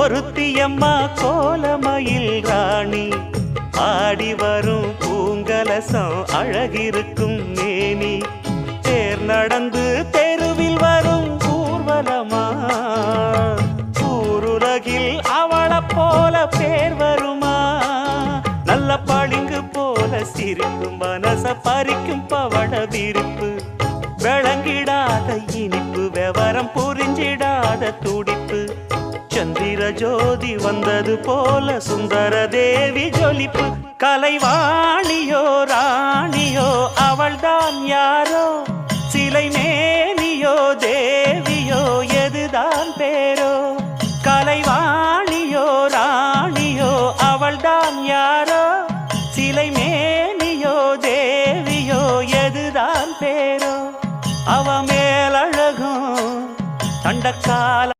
ஒருத்தியம்மா கோலமயில் ராணி ஆடி வரும் பூங்கலசம் அழகிருக்கும் மேனி தேர் நடந்து தெருவில் வரும் ஊர்வலமா ஊருலகில் அவளை போல பேர் வருமா நல்ல பளிங்கு போல சிரிக்கும் மனச பறிக்கும் பவள விரிப்பு விளங்கிடாத இனிப்பு விவரம் புரிஞ்சிடாத துடிப்பு சந்திர ஜோதி வந்தது போல சுந்தர தேவி ஜொலிப்பு கலைவாணியோ ராணியோ அவள்தான் யாரோ சிலை மேனியோ தே